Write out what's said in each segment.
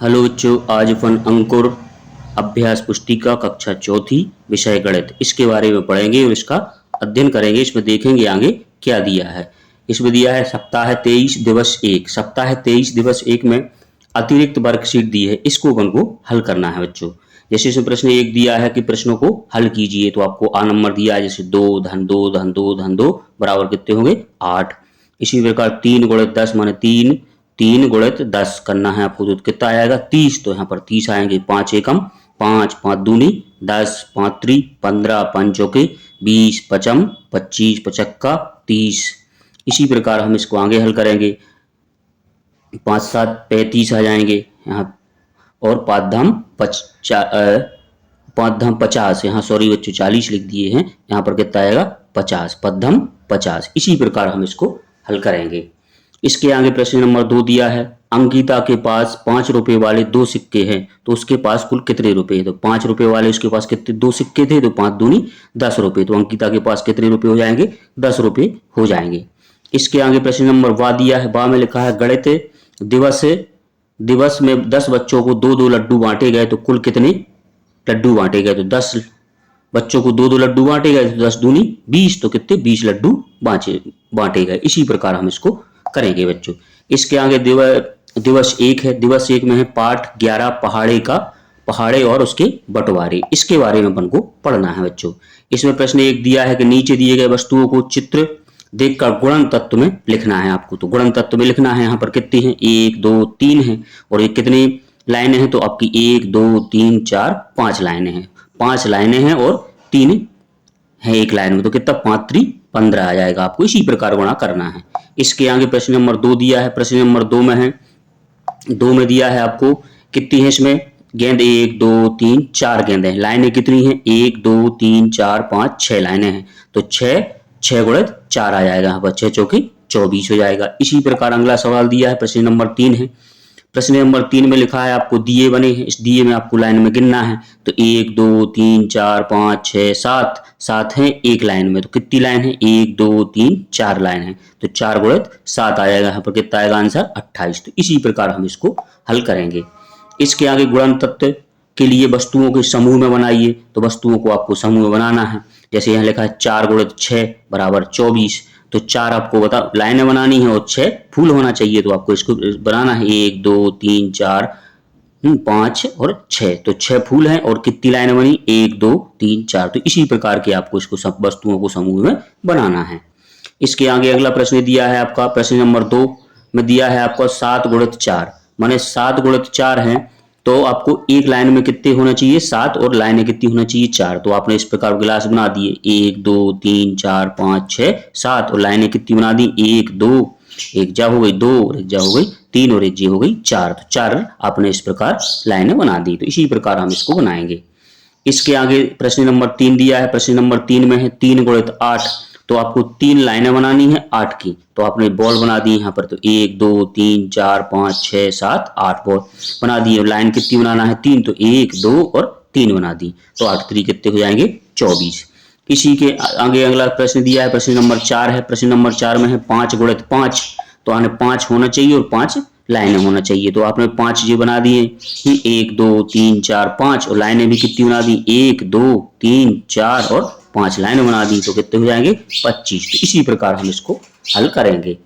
Hello बच्चों, आज अपन अंकुर अभ्यास पुस्तिका कक्षा चौथी विषय गणित इसके बारे में पढ़ेंगे और इसका अध्ययन करेंगे। इसमें देखेंगे आगे क्या दिया है। इसमें दिया है सप्ताह 23 दिवस 1। सप्ताह 23 दिवस 1 में अतिरिक्त वर्कशीट दी है, इसको अपन को हल करना है बच्चों। जैसे इसमें प्रश्न 1 दिया है कि प्रश्नों को हल कीजिए, तो आपको आ नंबर दिया है, जैसे 2 धन 2 धन 2 धन 2 बराबर कितने होंगे 8। इसी प्रकार 3 गुणित 10 माने 3 3 गुणित 10 करना है आपको, तो कितना आएगा 30। तो यहाँ पर 30 आएंगे। 5 एकम 5 5 दूनी 10 5 त्री 15 5 चौके 20 पचम 25 पचक्का 30। इसी प्रकार हम इसको आगे हल करेंगे। 5 7 35 आ जाएंगे यहाँ, और 5 धाम 50, यहाँ सॉरी बच्चों 40 लिख दिए हैं, यहाँ पर कितना आएगा 50, 5 धाम 50। इसी प्रकार हम इसको हल करेंगे। इसके आगे प्रश्न नंबर 2 दिया है, अंकिता के पास 5 रुपए वाले 2 सिक्के हैं, तो उसके पास कुल कितने रुपए हैं। तो 5 रुपए वाले उसके पास कितने 2 सिक्के थे, तो 5 दूनी 10 रुपए। तो अंकिता के पास कितने रुपए हो जाएंगे 10 रुपए हो जाएंगे। इसके आगे प्रश्न नंबर वा दिया है। वा में लिखा है गणित दिवस में 10 बच्चों को 2 2 लड्डू बांटे गए, तो कुल कितने लड्डू बांटे गए। तो 10 बच्चों को 2 2 लड्डू बांटे गए, तो 10 दूनी 20, तो कितने 20 लड्डू बांटे गए। इसी प्रकार हम इसको करेंगे बच्चों। इसके आगे दिवस 1 है। दिवस 1 में है पाठ 11 पहाड़े और उसके बंटवारे, इसके बारे में अपन को पढ़ना है बच्चों। इसमें प्रश्न 1 दिया है कि नीचे दिए गए वस्तुओं को चित्र देखकर गुणन तत्व में लिखना है आपको। तो गुणन तत्व में लिखना है, यहाँ पर कितनी है 1 2 3 है, और ये कितनी लाइनें हैं, तो आपकी 1 2 3 4 5 लाइनें हैं। 5 लाइनें हैं और 3 है एक लाइन में, तो कितना 5 3 15 आ जाएगा। आपको इसी प्रकार गुणा करना है। इसके आगे प्रश्न नंबर 2 दिया है। प्रश्न नंबर 2 में है, 2 में दिया है आपको कितनी है इसमें गेंद 1 2 3 4 गेंदें हैं। लाइनें कितनी हैं 1 2 3 4 5 6 लाइनें हैं, तो 6 गुणित 4 आ जाएगा। यहाँ पर 6 चौके 24 हो जाएगा। इसी प्रकार अगला सवाल दिया है, प्रश्न नंबर 3 है। प्रश्न नंबर 3 में लिखा है आपको दिए बने हैं, इस दिए में आपको लाइन में गिनना है। तो 1 2 3 4 5 6 7 है एक लाइन में, तो कितनी लाइन है 1 2 3 4 लाइन है, तो 4 गुणित 7 आ जाएगा। यहाँ पर कितना आएगा आंसर 28। तो इसी प्रकार हम इसको हल करेंगे। इसके आगे गुणन तत्व के लिए वस्तुओं के समूह में बनाइए, तो वस्तुओं को आपको समूह में बनाना है। जैसे यहाँ लिखा है 4 गुणित 6 बराबर 24, तो 4 आपको बता लाइनें बनानी है और 6 फूल होना चाहिए, तो आपको इसको बनाना है 1 2 3 4 5 और 6, तो 6 फूल हैं और कितनी लाइनें बनी 1 2 3 4। तो इसी प्रकार के आपको इसको सब वस्तुओं को समूह में बनाना है। इसके आगे अगला प्रश्न दिया है आपका, प्रश्न नंबर 2 में दिया है आपको 7 गुणित 4, माने 7 गुणित 4 है, तो आपको एक लाइन में कितने होना चाहिए 7 और लाइनें कितनी होना चाहिए 4। तो आपने इस प्रकार गिलास बना दिए 1 2 3 4 5 6 7, और लाइनें कितनी बना दी 1 2 एक जा हो गई 2 और एक जा हो गई 3 और एक जी हो गई 4। तो 4 आपने इस प्रकार लाइनें बना दी। तो इसी प्रकार हम इसको बनाएंगे। इसके आगे प्रश्न नंबर 3 दिया है। प्रश्न नंबर 3 में है 3 गुणित 8, तो आपको 3 लाइनें बनानी है 8 की, तो आपने बॉल बना दी यहाँ पर। तो 1 2 3 4 5 6 7 8 बॉल बना दी। लाइन कितनी बनाना है 3, तो 1 2 और 3 बना दी, तो 8 3 कितने हो जाएंगे 24। इसी के आगे अगला प्रश्न दिया है, प्रश्न नंबर 4 है। प्रश्न नंबर 4 में है 5 गुणित 5, तो आपने 5 होना चाहिए और 5 लाइनें होना चाहिए, तो आपने 5 जी बना दिए 1 2 3 4 5, और लाइनें भी कितनी बना दी 1 2 3 4 और 5 लाइनें बना दी, तो कितने हो जाएंगे 25। तो इसी प्रकार हम इसको हल करेंगे।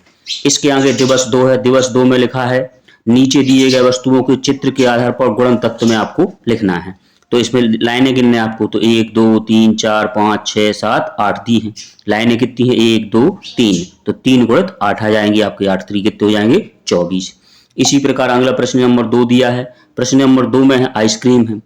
इसके आगे दिवस 2 है। दिवस 2 में लिखा है नीचे दिए गए वस्तुओं के चित्र के आधार पर गुणन तत्व में आपको लिखना है। तो इसमें लाइनें गिनने आपको, तो 1 2 3 4 5 6 7 8 दी है। लाइनें कितनी है 1 2 3, तो 3 गुणित 8 आ जाएंगे आपके, 8 3 कितने हो जाएंगे 24। इसी प्रकार अगला प्रश्न नंबर 2 दिया है। प्रश्न नंबर 2 में है आइसक्रीम है,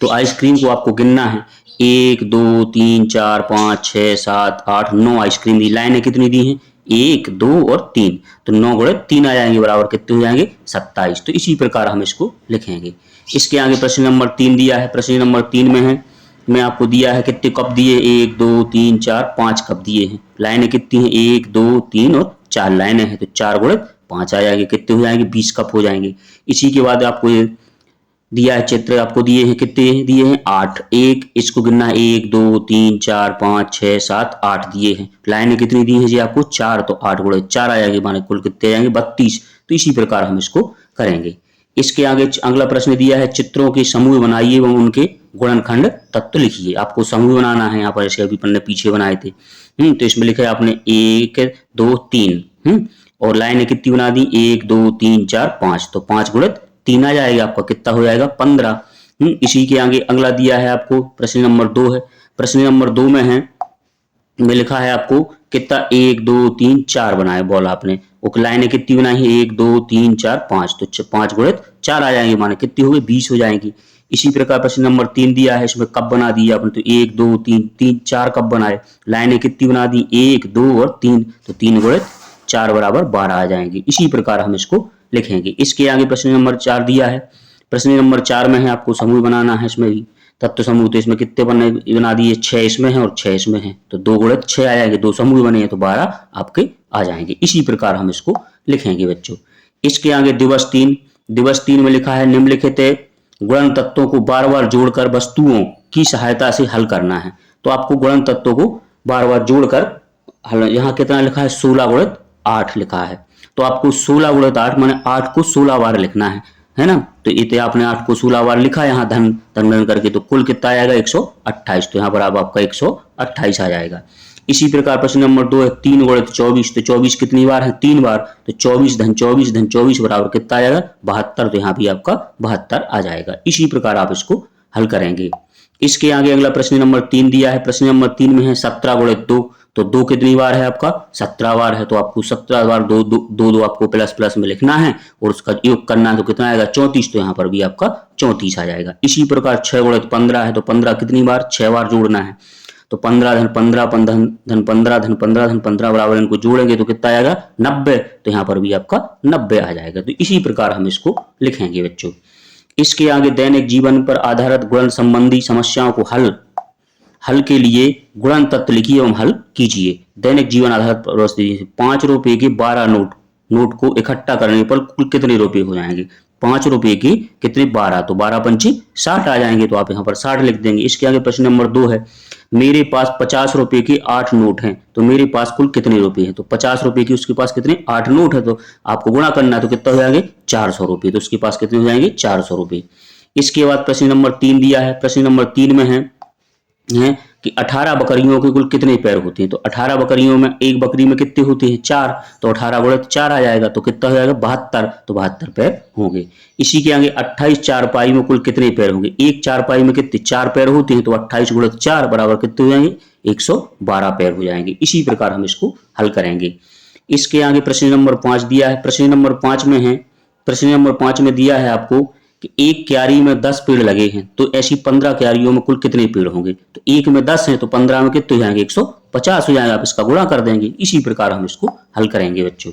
तो आइसक्रीम को आपको गिनना है 1 2 3 4 5 6 7 8 9 आइसक्रीम दी। लाइनें कितनी दी हैं 1 2 और 3, तो 9 गुणित 3 आ जाएंगे बराबर कितने हो जाएंगे 27। तो इसी प्रकार हम इसको लिखेंगे। इसके आगे प्रश्न नंबर 3 दिया है। प्रश्न नंबर 3 में है मैं आपको दिया है कितने कप दिए 1 2 3 4 5 कप दिए हैं। लाइनें कितनी हैं 1 2 3 और 4 लाइनें हैं, तो 4 गुणित 5 आ जाएंगे, कितने हो जाएंगे 20 कप हो जाएंगे। इसी के बाद आपको ये दिया है चित्र, आपको दिए हैं कितने दिए हैं 8, एक इसको गिनना है 1 2 3 4 5 6 7 8 दिए हैं। लाइनें कितनी दी हैं जी आपको 4, तो 8 गुणित 4 आ जाएंगे, माने कुल कितने आएंगे 32। तो इसी प्रकार हम इसको करेंगे। इसके आगे अगला प्रश्न दिया है, चित्रों के समूह बनाइए एवं उनके गुणनखंड तत्व लिखिए। आपको समूह बनाना है यहाँ पर, जैसे अभी अपन ने पीछे बनाए थे। तो इसमें लिखा है आपने 1 2 3 और लाइनें कितनी बना दी, 1 2 3 4 5, तो 5 गुणित 3 आ जाएगा आपका, कितना हो जाएगा 15। इसी के आगे अगला दिया है आपको, प्रश्न नंबर 2 है। प्रश्न नंबर 2 में है, में लिखा है आपको कितना, 1 2 3 4 बनाए बॉल आपने, और लाइनें कितनी बनाई है, 1 2 3 4 5, तो 5 गुणित 4 आ जाएंगे, माने कितनी हो गई 20 हो जाएंगी। इसी प्रकार प्रश्न नंबर 3 दिया है, इसमें कप बना दिया आपने, तो 1 2 3 4 कप बनाए, लाइनें कितनी बना दी, 1 2 और 3, तो 3 गुणित 4 बराबर 12 आ जाएंगे। इसी प्रकार हम इसको लिखेंगे। इसके आगे प्रश्न नंबर 4 दिया है। प्रश्न नंबर 4 में है आपको समूह बनाना है, इसमें भी तत्व समूह, तो इसमें कितने बना दिए, 6 इसमें है और 6 इसमें है, तो 2 गुणित 6 आ जाएंगे, 2 समूह बने हैं तो 12 आपके आ जाएंगे। इसी प्रकार हम इसको लिखेंगे बच्चों। इसके आगे दिवस 3 में लिखा है, निम्नलिखित गुणन तत्वों को बार बार जोड़कर वस्तुओं की सहायता से हल करना है। तो आपको गुणन तत्वों को बार बार जोड़कर हल, यहाँ कितना लिखा है, 16 गुणित 8 लिखा है, तो आपको 16 गुणित 8 माने 8 को 16 बार लिखना है ना। तो इतने आपने 8 को 16 बार लिखा यहाँ धन धन करके, तो कुल कितना आएगा 128, तो यहाँ पर आपका 128 आ जाएगा। इसी प्रकार प्रश्न नंबर 2 है, 3 गुणित 24, तो 24 कितनी बार है, 3 बार, तो 24 धन 24 धन 24 बराबर कितना आएगा 72, तो यहाँ भी आपका 72 आ जाएगा। इसी प्रकार आप इसको हल करेंगे। इसके आगे अगला प्रश्न नंबर 3 दिया है। प्रश्न नंबर 3 में है 17 गुणित 2, तो 2 कितनी बार है आपका, 17 बार है, तो आपको 17 बार 2 2 2 आपको प्लस प्लस में लिखना है और उसका योग करना है, तो कितना आएगा 34, तो यहाँ पर भी आपका 34 आ जाएगा। इसी प्रकार 6 गुणित 15 है, तो 15 कितनी बार, 6 बार जोड़ना है, तो 15 धन 15 धन 15 धन 15 धन 15 बराबर इनको जोड़ेंगे तो कितना आएगा 90, तो यहाँ पर भी आपका 90 आ जाएगा। तो इसी प्रकार हम इसको लिखेंगे बच्चों। इसके आगे दैनिक जीवन पर आधारित गुणन संबंधी समस्याओं को हल के लिए गुणन तत्व लिखिए एवं हल कीजिए। दैनिक जीवन आधारित परिस्थिति, 5 रुपए के 12 नोट को इकट्ठा करने पर कुल कितने रुपए हो जाएंगे, 5 रुपए के कितने 12, तो 12 पंची 60 आ जाएंगे, तो आप यहाँ पर 60 लिख देंगे। इसके आगे प्रश्न नंबर 2 है, मेरे पास 50 रुपए के 8 नोट हैं, तो मेरे पास कुल कितने रुपए हैं, तो 50 रुपए की उसके पास कितने 8 नोट है, तो आपको गुणा करना है, तो कितना हो जाएंगे 400 रुपए, तो उसके पास कितने हो जाएंगे 400 रुपए। इसके बाद प्रश्न नंबर 3 दिया है। प्रश्न नंबर 3 में है कि 18 बकरियों के कुल कितने पैर होते हैं, तो 18 बकरियों में एक बकरी में कितने होते हैं 4, तो 18 गुणित 4 आ जाएगा, तो कितना हो जाएगा 72, तो 72 पैर होंगे। इसी के आगे 28 चारपाई में कुल कितने पैर होंगे, एक चारपाई में कितने 4 पैर होते हैं, तो 28 गुणित 4 बराबर कितने हो जाएंगे 112 पैर हो जाएंगे। इसी प्रकार हम इसको हल करेंगे। इसके आगे प्रश्न नंबर 5 दिया है। प्रश्न नंबर 5 में है, प्रश्न नंबर 5 में दिया है आपको कि एक क्यारी में 10 पेड़ लगे हैं, तो ऐसी 15 क्यारियों में कुल कितने पेड़ होंगे, तो एक में 10 हैं तो 15 में कितने हो जाएंगे 150 हो जाएगा, आप इसका गुणा कर देंगे। इसी प्रकार हम इसको हल करेंगे बच्चों।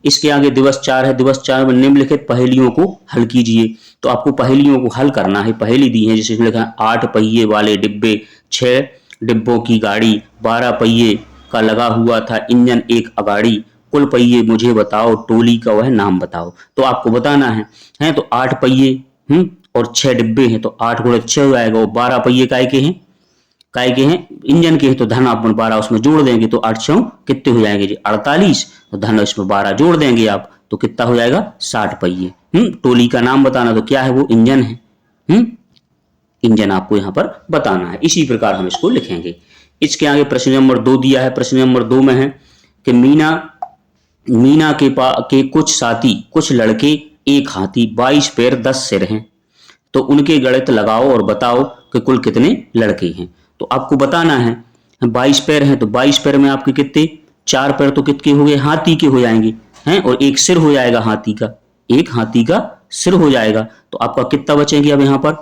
इसके आगे दिवस 4 है। दिवस 4 में निम्नलिखित पहेलियों को हल कीजिए, तो आपको पहेलियों को हल करना है। पहेली दी है जिसमें लिखा है 8 पहिए वाले डिब्बे, 6 डिब्बों की गाड़ी, 12 पहिए का लगा हुआ था इंजन एक अगाड़ी, कुल पहिए मुझे बताओ, टोली का वह नाम बताओ। तो आपको बताना है तो 8 पहिए और 6 डिब्बे हैं, तो 8 गुणित 6 हो जाएगा, और 12 पहिए काय के हैं इंजन के हैं, तो धन आप 12 उसमें जोड़ देंगे, तो 8 6 कितने हो जाएंगे जी 48, तो धन इसमें 12 जोड़ देंगे आप, तो कितना हो जाएगा 60 पहिए। टोली का नाम बताना, तो क्या है वो इंजन है, इंजन आपको यहाँ पर बताना है। इसी प्रकार हम इसको लिखेंगे। इसके आगे प्रश्न नंबर 2 दिया है। प्रश्न नंबर 2 में है कि मीना के कुछ साथी, कुछ लड़के, एक हाथी, 22 पैर 10 सिर हैं, तो उनके गणित लगाओ और बताओ कि कुल कितने लड़के हैं। तो आपको बताना है 22 पैर हैं, तो 22 पैर में आपके कितने 4 पैर तो कितने हो गए हाथी के हो जाएंगे हैं, और एक सिर हो जाएगा हाथी का, एक हाथी का सिर हो जाएगा, तो आपका कितना बचेंगे अब यहाँ पर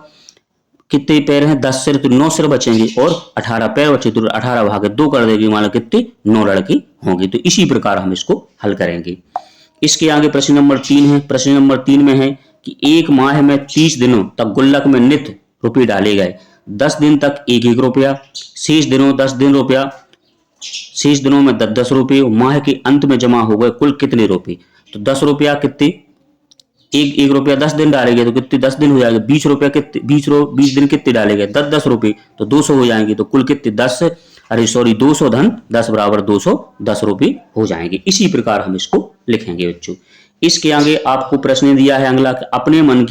कितने पैर हैं 10 सिर, तो 9 सिर बचेंगे, और 18 पैर बचे, तो 18 भागे 2 कर देंगे, मान लो कितने 9 लड़के होंगे। तो इसी प्रकार हम इसको हल करेंगे। इसके आगे प्रश्न नंबर 3 है। प्रश्न नंबर 3 में है कि एक माह में 30 दिनों तक गुल्लक में नित्य रुपये डाले गए, 10 दिन तक 1-1 रुपया, शेष दिनों 10 दिन रुपया, शेष दिनों में 10-10 रुपये, माह के अंत में जमा हो गए कुल कितने रुपये, तो 10 रुपया कितने 1 रुपया 10 दिन डाले गए, तो कितने 10 दिन हो जाएगा, 20 रुपया कितने 20 दिन कितने डाले गए 10-10 रुपये, तो 200 हो जाएंगे, तो कुल कितने 200 धन 10 बराबर 210 रुपये हो जाएंगे। इसी प्रकार हम इसको लिखेंगे बच्चों। इसके आगे आपको प्रश्न दिया है अगला, अपने मन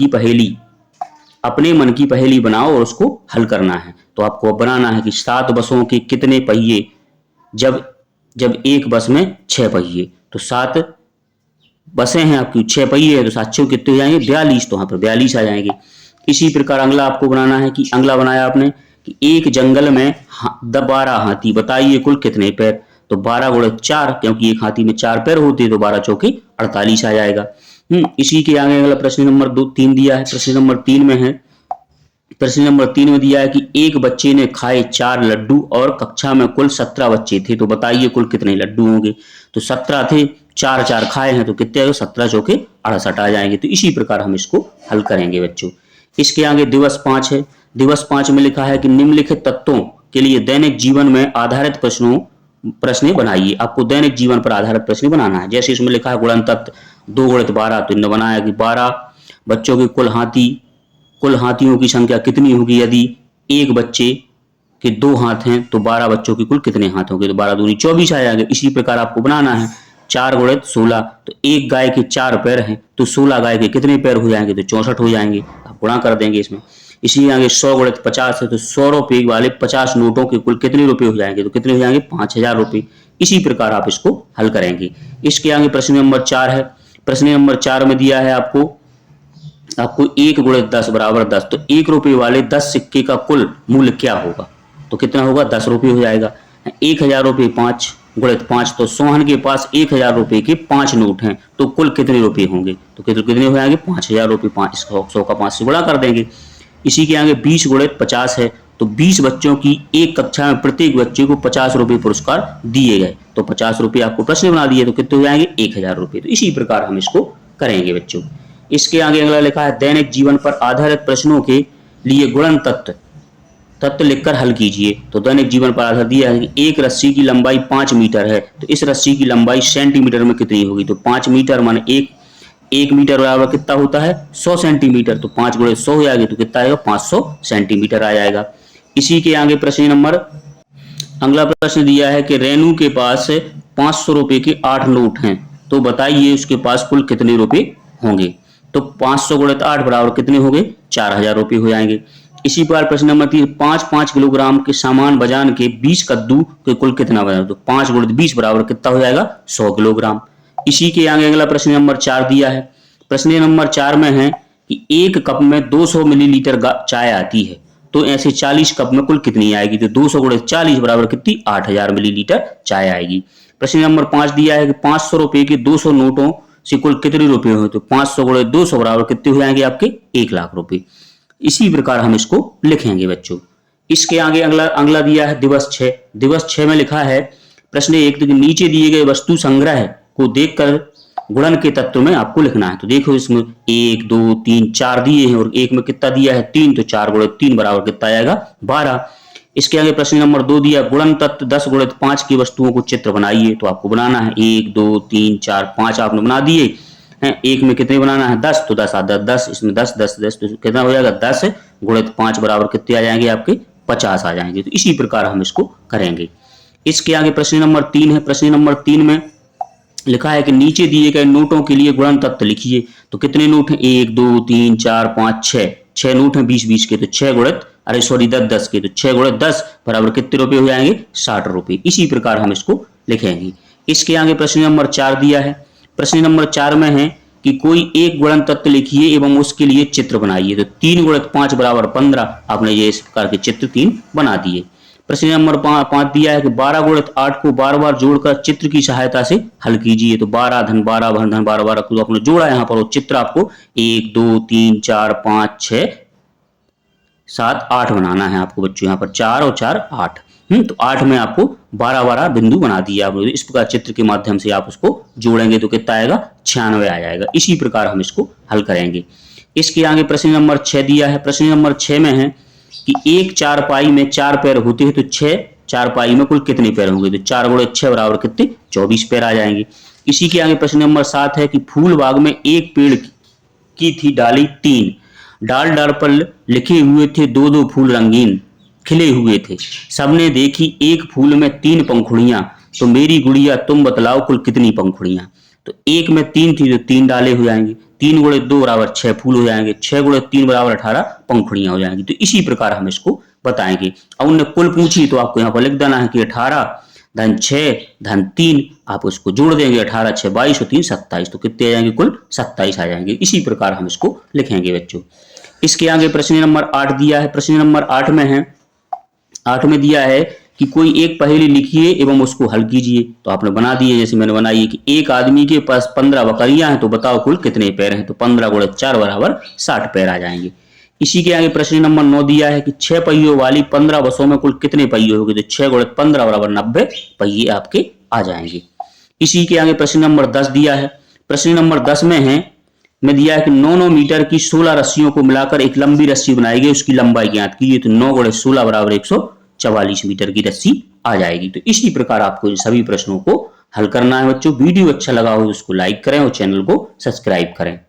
की पहेली बनाओ और उसको हल करना है। तो आपको बनाना है कि 7 बसों के कितने पहिए जब जब एक बस में 6 पहिए। तो 7 बसें हैं आपकी, 6 पहिए है, तो 7 6 कितने हो जाएंगे 42। तो यहाँ पर 42 आ जाएंगे। इसी प्रकार अगला आपको बनाना है कि अगला बनाया आपने कि एक जंगल में 12 हाथी, बताइए कुल कितने पैर। तो 12 गुणे 4, क्योंकि एक हाथी में 4 पैर होते हैं, तो 12 चौके 48 आ जाएगा। इसी के आगे अगला प्रश्न नंबर 3 दिया है। प्रश्न नंबर 3 में है, प्रश्न नंबर 3 में दिया है कि एक बच्चे ने खाए 4 लड्डू और कक्षा में कुल 17 बच्चे थे, तो बताइए कुल कितने लड्डू होंगे। तो 17 थे, 4 4 खाए हैं, तो कितने आएगा 17 चौके 68 आ जाएंगे। तो इसी प्रकार हम इसको हल करेंगे बच्चों। इसके आगे दिवस 5 है। दिवस 5 में लिखा है कि निम्नलिखित तत्वों के लिए दैनिक जीवन में आधारित प्रश्न बनाइए। आपको दैनिक जीवन पर आधारित प्रश्न बनाना है। जैसे इसमें लिखा है गुणन तत्व 2 गुणित 12, तो इन्होंने बनाया कि 12 बच्चों के कुल हाथियों की संख्या कितनी होगी। यदि एक बच्चे के 2 हाथ हैं तो 12 बच्चों के कुल कितने हाथ होंगे। तो 12 दूनी 24 आ जाएंगे। इसी प्रकार आपको बनाना है 4 गुणित 16, तो एक गाय के 4 पैर हैं, तो 16 गाय के कितने पैर हो जाएंगे। तो 64 हो जाएंगे। आप गुणा कर देंगे इसमें। इसी आगे 100 गुणित 50 है, तो 100 रुपये वाले 50 नोटों के कुल कितने रुपए हो जाएंगे। तो कितने हो जाएंगे 5000 रुपये। इसी प्रकार आप इसको हल करेंगे। इसके आगे प्रश्न नंबर 4 है। प्रश्न नंबर 4 में दिया है आपको 1 गुणित 10 बराबर 10, तो 1 रुपये वाले 10 सिक्के का कुल मूल्य क्या होगा। तो कितना होगा 10 रुपये हो जाएगा। 1000 रुपये 5 गुणित 5, तो सोहन के पास 1000 रुपये के 5 नोट हैं, तो कुल कितने रुपये होंगे। तो कितने हो जाएंगे 5000 रुपये। 100 का 5 से गुणा कर देंगे। इसी के आगे 20 गुणित 50 है, तो 20 बच्चों की एक कक्षा में प्रत्येक बच्चे को 50 रुपये पुरस्कार दिए गए, तो 50 रुपये आपको प्रश्न बना दिए, तो कितने हो जाएंगे 1000 रुपये। तो इसी प्रकार हम इसको करेंगे बच्चों। इसके आगे अगला लिखा है दैनिक जीवन पर आधारित प्रश्नों के लिए गुणन तत्व लिखकर हल कीजिए। तो दैनिक जीवन पर आधार दिया है कि एक रस्सी की लंबाई 5 मीटर है, तो इस रस्सी की लंबाई सेंटीमीटर में कितनी होगी। तो 5 मीटर माने एक मीटर बराबर कितना होता है 100 सेंटीमीटर, तो 5 गुणे 100 हो जाएगी, तो कितना आएगा 500 सेंटीमीटर आ जाएगा। इसी के आगे प्रश्न नंबर अगला प्रश्न दिया है कि रेनू के पास 500 रुपए के 8 नोट हैं, तो बताइए उसके पास कुल कितने रुपए होंगे। तो 500 गुणित 8 बराबर कितने हो गए 4000 रुपये हो जाएंगे। इसी प्रकार प्रश्न नंबर 3 5 किलोग्राम के सामान वजन के 20 कद्दू के कुल कितना वजन। तो 5 गुणित 20 बराबर कितना हो जाएगा 100 किलोग्राम। इसी के आगे अगला प्रश्न नंबर 4 दिया है। प्रश्न नंबर 4 में है कि एक कप में 200 मिलीलीटर चाय आती है, तो ऐसे 40 कप में कुल कितनी आएगी। तो 200 गुणित 40 बराबर कितनी 8000 मिलीलीटर चाय आएगी। प्रश्न नंबर 5 दिया है कि 500 रुपए के 200 नोटों से कुल कितने रुपए हुए। तो 500 गुणित 200 बराबर कितने हो जाएंगे आपके 1 लाख रुपए। इसी प्रकार हम इसको लिखेंगे बच्चों। इसके आगे अगला दिया है दिवस 6। दिवस 6 में लिखा है प्रश्न 1 नीचे दिए गए वस्तु संग्रह को देखकर गुणन के तत्व में आपको लिखना है। तो देखो इसमें 1 2 3 4 दिए हैं और एक में कितना दिया है 3, तो 4 गुणित 3 बराबर कितना आएगा 12। इसके आगे प्रश्न नंबर 2 दिया गुणन तत्व 10 गुणित 5 की वस्तुओं को चित्र बनाइए। तो आपको बनाना है 1 2 3 4 5 आपने बना दिए हैं। एक में कितने बनाना है 10, तो 10 आधा 10, इसमें 10 10 10, तो कितना हो जाएगा 10 गुणित 5 बराबर कितने आ जाएंगे आपके 50 आ जाएंगे। तो इसी प्रकार हम इसको करेंगे। इसके आगे प्रश्न नंबर 3 है। प्रश्न नंबर 3 में लिखा है कि नीचे दिए गए नोटों के लिए गुणन तत्व लिखिए। तो कितने नोट हैं 1 2 3 4 5 6 नोट हैं 20 के, तो 6 गुणित 10 के, तो 6 गुणित 10 बराबर कितने रुपए हो जाएंगे 60 रुपए। इसी प्रकार हम इसको लिखेंगे। इसके आगे प्रश्न नंबर 4 दिया है। प्रश्न नंबर 4 में है कि कोई एक गुणन तत्व लिखिए एवं उसके लिए चित्र बनाइए। तो 3 गुणित 5 बराबर 15, आपने ये इस प्रकार के चित्र 3 बना दिए। प्रश्न नंबर 5 दिया है कि 12 गुणित 8 को बार बार जोड़कर चित्र की सहायता से हल कीजिए। तो 12 धन 12 धन 12 12 को आपने जोड़ा, यहाँ पर वो चित्र आपको 1 2 3 4 5 6 7 8 बनाना है आपको बच्चों। यहाँ पर 4 और 4 8, तो 8 में आपको 12 12 बिंदु बना दिया आपने। इस प्रकार चित्र के माध्यम से आप उसको जोड़ेंगे तो कितना आएगा 96 आ जाएगा। इसी प्रकार हम इसको हल करेंगे। इसके आगे प्रश्न नंबर 6 दिया है। प्रश्न नंबर 6 में है कि एक चारपाई में 4 पैर होते हैं, तो 6 चारपाई में कुल कितने पैर होंगे। तो 4 गुणित 6 बराबर कितने 24 पैर आ जाएंगे। इसी के आगे प्रश्न नंबर 7 है कि फूल बाग में एक पेड़ की थी डाली 3, डाल डाल पर लिखे हुए थे 2 फूल रंगीन खिले हुए थे, सबने देखी एक फूल में 3 पंखुड़ियां, तो मेरी गुड़िया तुम बतलाओ कुल कितनी पंखुड़ियां। तो 1 में 3 थी तो 3 डाले हो जाएंगे, 3 गुणे 2 बराबर 6 फूल हो जाएंगे, 6 गुणे 3 बराबर 18 पंखुड़ियां हो जाएंगी। तो इसी प्रकार हम इसको बताएंगे। अब उनने कुल पूछी तो आपको यहाँ पर लिख देना है कि 18 धन 6 धन 3, आप उसको जोड़ देंगे, 18 6 22 और 3 27, तो कितने आ जाएंगे, कुल 27 आ जाएंगे। इसी प्रकार हम इसको लिखेंगे बच्चों। इसके आगे प्रश्न नंबर 8 दिया है। प्रश्न नंबर 8 में है, 8 में दिया है कि कोई एक पहेली लिखिए एवं उसको हल कीजिए। तो आपने बना दिए, जैसे मैंने बनाई है कि एक आदमी के पास 15 बकरियां हैं, तो बताओ कुल कितने पैर हैं। तो 15 गुणे 4 बराबर 60 पैर आ जाएंगे। इसी के आगे प्रश्न नंबर 9 दिया है कि 6 पहियों वाली 15 बसों में कुल कितने पहिए होंगे। तो 6 गुणे 15 बराबर 90 पहिए आपके आ जाएंगे। इसी के आगे प्रश्न नंबर 10 दिया है। प्रश्न नंबर 10 में दिया है कि 9 मीटर की 16 रस्सियों को मिलाकर एक लंबी रस्सी बनाई गई, उसकी लंबाई ज्ञात कीजिए। तो 9 गुणे 16 बराबर 144 मीटर की रस्सी आ जाएगी। तो इसी प्रकार आपको इन सभी प्रश्नों को हल करना है बच्चों। वीडियो अच्छा लगा हो तो उसको लाइक करें और चैनल को सब्सक्राइब करें।